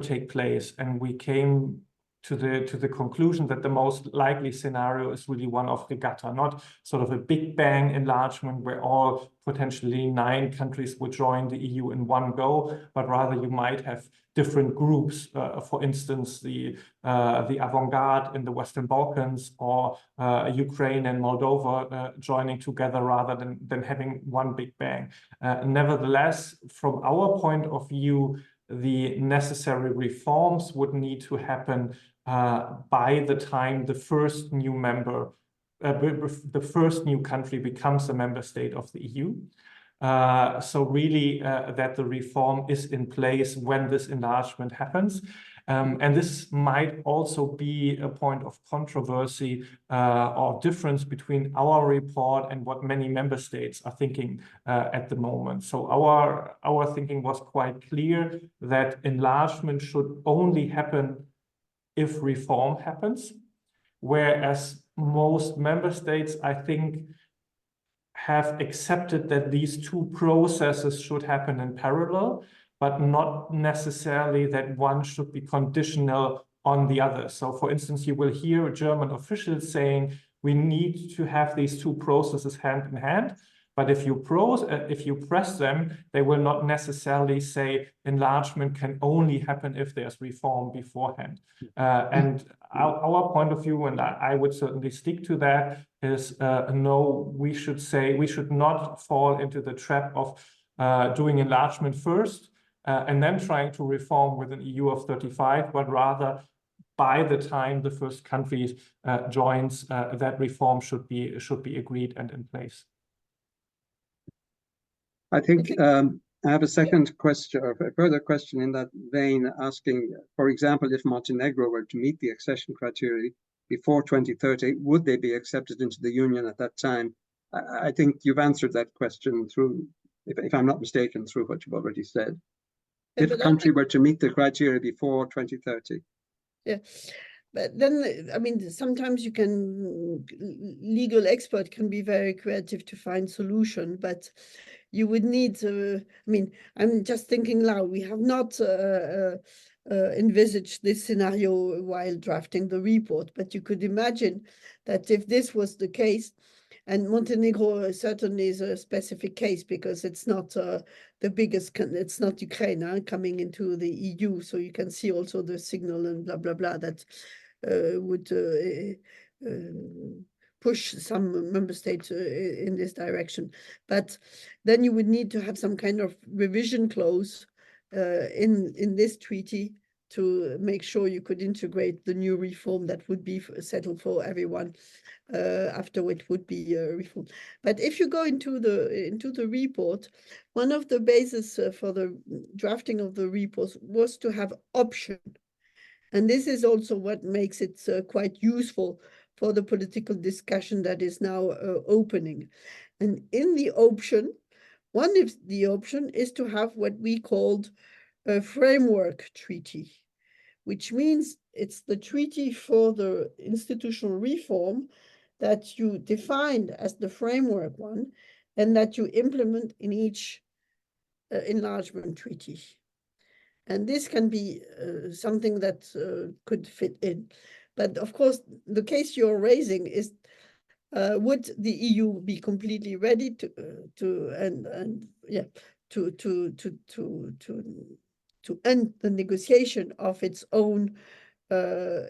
take place, and we came to the conclusion that the most likely scenario is really one of regatta, not sort of a big bang enlargement where all potentially 9 countries would join the EU in one go, but rather you might have different groups, for instance, the avant-garde in the Western Balkans, or Ukraine and Moldova joining together rather than having one big bang. Nevertheless, from our point of view, the necessary reforms would need to happen by the time the first new member, the first new country becomes a member state of the EU. So really that the reform is in place when this enlargement happens. And this might also be a point of controversy or difference between our report and what many member states are thinking at the moment. So our thinking was quite clear that enlargement should only happen if reform happens, whereas most member states, I think, have accepted that these two processes should happen in parallel, but not necessarily that one should be conditional on the other. So for instance, you will hear German officials saying, we need to have these two processes hand in hand, but if you press them, they will not necessarily say enlargement can only happen if there's reform beforehand. And our point of view, and I would certainly stick to that, is no, we should not fall into the trap of doing enlargement first and then trying to reform with an EU of 35, but rather by the time the first country joins, that reform should be agreed and in place. I think I have a second question, or a further question in that vein, asking, for example, if Montenegro were to meet the accession criteria before 2030, would they be accepted into the Union at that time? I think you've answered that question through, if I'm not mistaken, through what you've already said. If a country were to meet the criteria before 2030. Yeah, But then, I mean, sometimes you can, legal expert can be very creative to find solution, but you would need to, I mean, I'm just thinking loud, we have not envisaged this scenario while drafting the report, but you could imagine that if this was the case, and Montenegro certainly is a specific case because it's not the biggest, it's not Ukraine coming into the EU, so you can see also the signal and blah, blah, blah, that would push some member states in this direction. But then you would need to have some kind of revision clause in this treaty to make sure you could integrate the new reform that would be settled for everyone. After it would be reformed. But if you go into the report, one of the bases for the drafting of the report was to have option. And this is also what makes it quite useful for the political discussion that is now opening. And in the option, one of the option is to have what we called a framework treaty, which means it's the treaty for the institutional reform that you defined as the framework one, and that you implement in each enlargement treaty. And this can be something that could fit in. But of course, the case you're raising is, would the EU be completely ready to end the negotiation of its own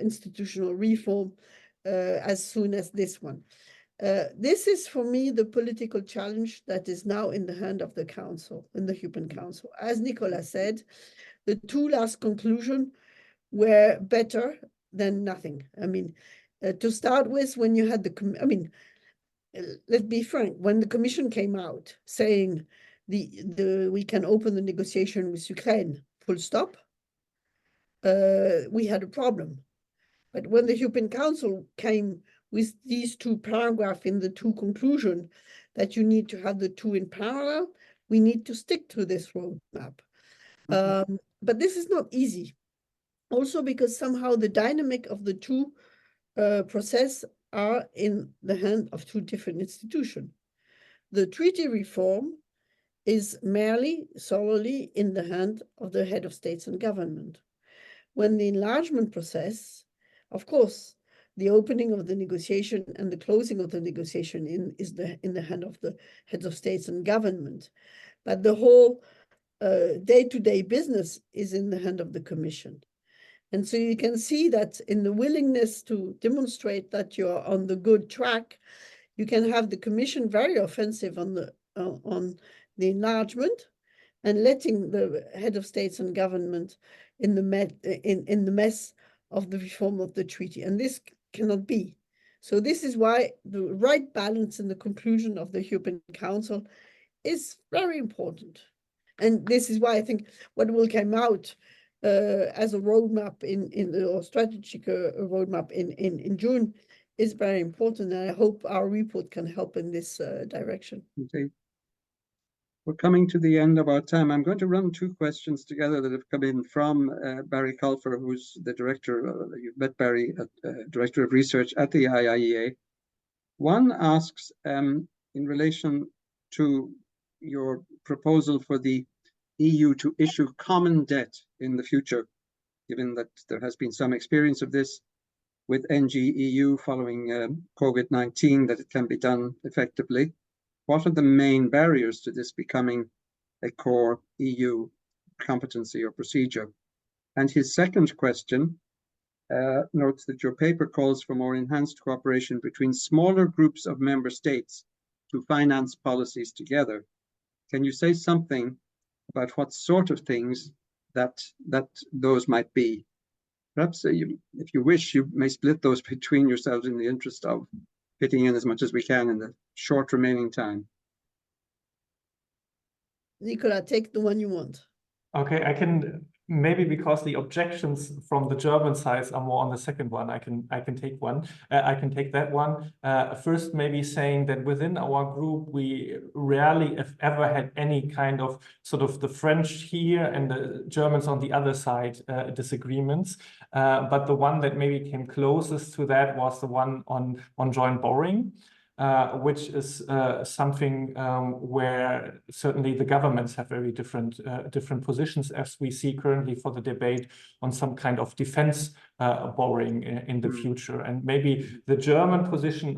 institutional reform as soon as this one? This is, for me, the political challenge that is now in the hand of the Council, in the European Council. As Nicolai said, the two last conclusions were better than nothing. I mean, to start with, when you had let's be frank, when the Commission came out saying we can open the negotiation with Ukraine, full stop, we had a problem. But when the European Council came with these two paragraphs in the two conclusions, that you need to have the two in parallel, we need to stick to this roadmap. But this is not easy. Also because somehow the dynamic of the two processes are in the hand of two different institutions. The treaty reform is merely, solely in the hand of the head of states and government. When the enlargement process, of course, the opening of the negotiation and the closing of the negotiation is in the hand of the heads of states and government. But the whole day-to-day business is in the hand of the Commission. And so you can see that in the willingness to demonstrate that you're on the good track, you can have the Commission very offensive on the enlargement and letting the head of states and government in the mess of the reform of the treaty. And this cannot be. So this is why the right balance in the conclusion of the European Council is very important. And this is why I think what will come out as a roadmap or strategic roadmap in June is very important. And I hope our report can help in this direction. Okay. We're coming to the end of our time. I'm going to run two questions together that have come in from Barry Culfer, who's the director, you've met Barry, Director of Research at the IIEA. One asks, in relation to your proposal for the EU to issue common debt in the future, given that there has been some experience of this with NGEU following COVID-19, that it can be done effectively. What are the main barriers to this becoming a core EU competency or procedure? And his second question notes that your paper calls for more enhanced cooperation between smaller groups of member states to finance policies together. Can you say something about what sort of things that those might be? Perhaps if you wish, you may split those between yourselves in the interest of fitting in as much as we can in the short remaining time. Nicolai, take the one you want. Okay, I can maybe because the objections from the German side are more on the second one, I can take one. I can take that one. First, maybe saying that within our group, we rarely, if ever, had any kind of sort of the French here and the Germans on the other side disagreements. But the one that maybe came closest to that was the one on joint borrowing. Which is something where certainly the governments have very different positions, as we see currently for the debate on some kind of defense borrowing in the future. And maybe the German position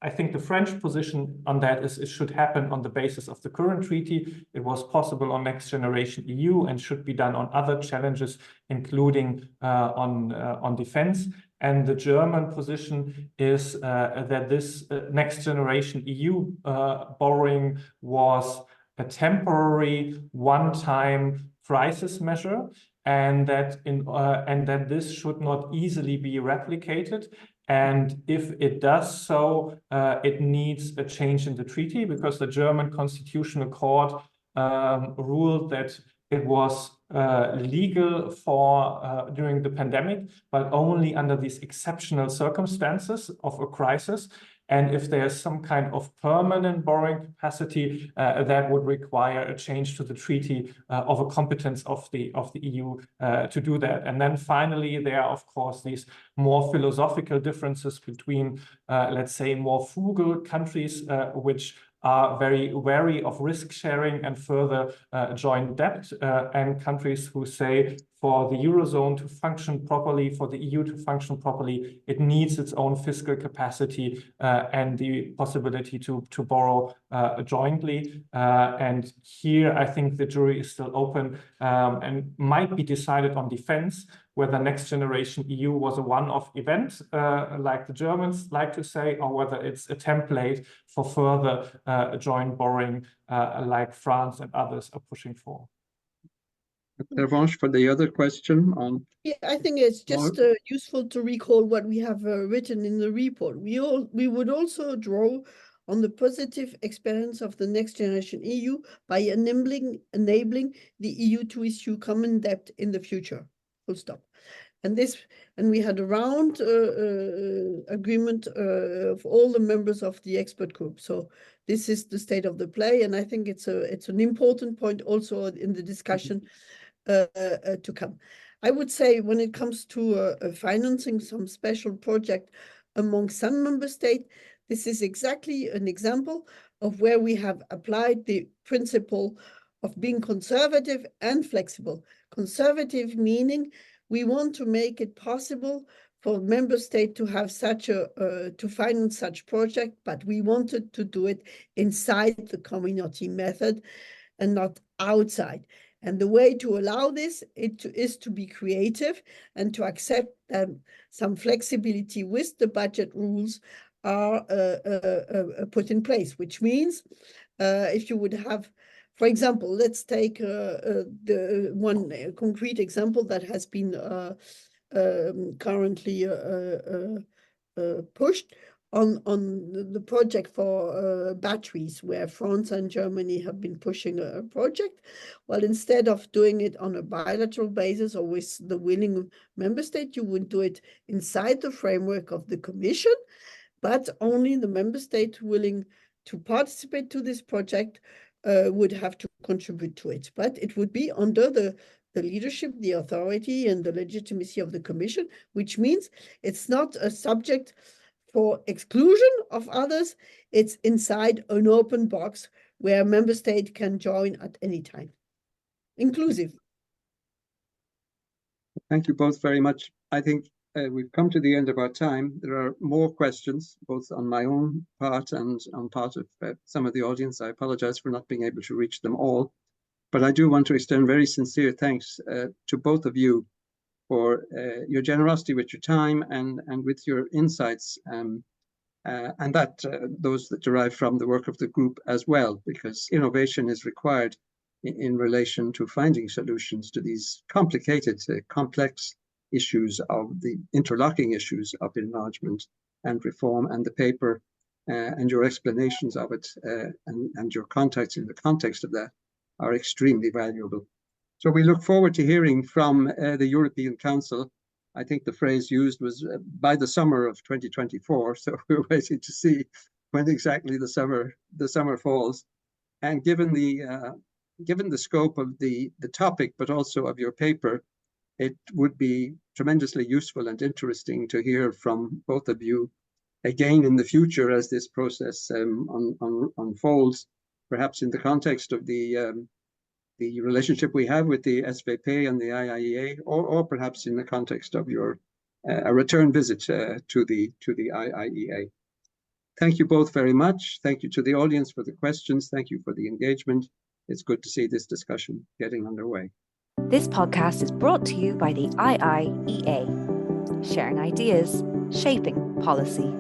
I think the French position on that is it should happen on the basis of the current treaty. It was possible on Next Generation EU and should be done on other challenges, including on defense. And the German position is that this Next Generation EU borrowing was a temporary one-time crisis measure, and that this should not easily be replicated. And if it does so, it needs a change in the treaty, because the German Constitutional Court ruled that it was legal for during the pandemic, but only under these exceptional circumstances of a crisis. And if there's some kind of permanent borrowing capacity, that would require a change to the treaty of a competence of the EU to do that. And then finally, there are, of course, these more philosophical differences between, let's say, more frugal countries, which are very wary of risk sharing and further joint debt, and countries who say for the Eurozone to function properly, for the EU to function properly, it needs its own fiscal capacity and the possibility to borrow jointly. And here, I think the jury is still open and might be decided on defense, whether Next Generation EU was a one-off event, like the Germans like to say, or whether it's a template for further joint borrowing, like France and others are pushing for. Pervenche, for the other question on... Yeah, I think it's just useful to recall what we have written in the report. We would also draw on the positive experience of the Next Generation EU by enabling the EU to issue common debt in the future. Full stop. And we had a round agreement of all the members of the expert group. So this is the state of the play, and I think it's an important point also in the discussion to come. I would say when it comes to financing some special project among some member states, this is exactly an example of where we have applied the principle of being conservative and flexible. Conservative meaning we want to make it possible for member state to have to finance such project, but we wanted to do it inside the community method and not outside. And the way to allow this is to be creative and to accept that some flexibility with the budget rules are put in place, which means if you would have, for example, let's take the one concrete example that has been currently pushed on the project for batteries, where France and Germany have been pushing a project. Well, instead of doing it on a bilateral basis or with the willing member state, you would do it inside the framework of the Commission, but only the member state willing to participate to this project would have to contribute to it. But it would be under the leadership, the authority, and the legitimacy of the Commission, which means it's not a subject for exclusion of others. It's inside an open box where a member state can join at any time. Inclusive. Thank you both very much. I think we've come to the end of our time. There are more questions, both on my own part and on part of some of the audience. I apologize for not being able to reach them all, but I do want to extend very sincere thanks to both of you for your generosity with your time and with your insights, and that those that derive from the work of the group as well, because innovation is required in relation to finding solutions to these complicated, complex issues of the interlocking issues of enlargement and reform. And the paper and your explanations of it and your contacts in the context of that are extremely valuable. So we look forward to hearing from the European Council. I think the phrase used was by the summer of 2024. So we're waiting to see when exactly the summer falls. And given the scope of the topic, but also of your paper, it would be tremendously useful and interesting to hear from both of you again in the future as this process unfolds, perhaps in the context of the relationship we have with the SVP and the IIEA, or perhaps in the context of your a return visit to the IIEA. Thank you both very much. Thank you to the audience for the questions. Thank you for the engagement. It's good to see this discussion getting underway. This podcast is brought to you by the IIEA, sharing ideas, shaping policy.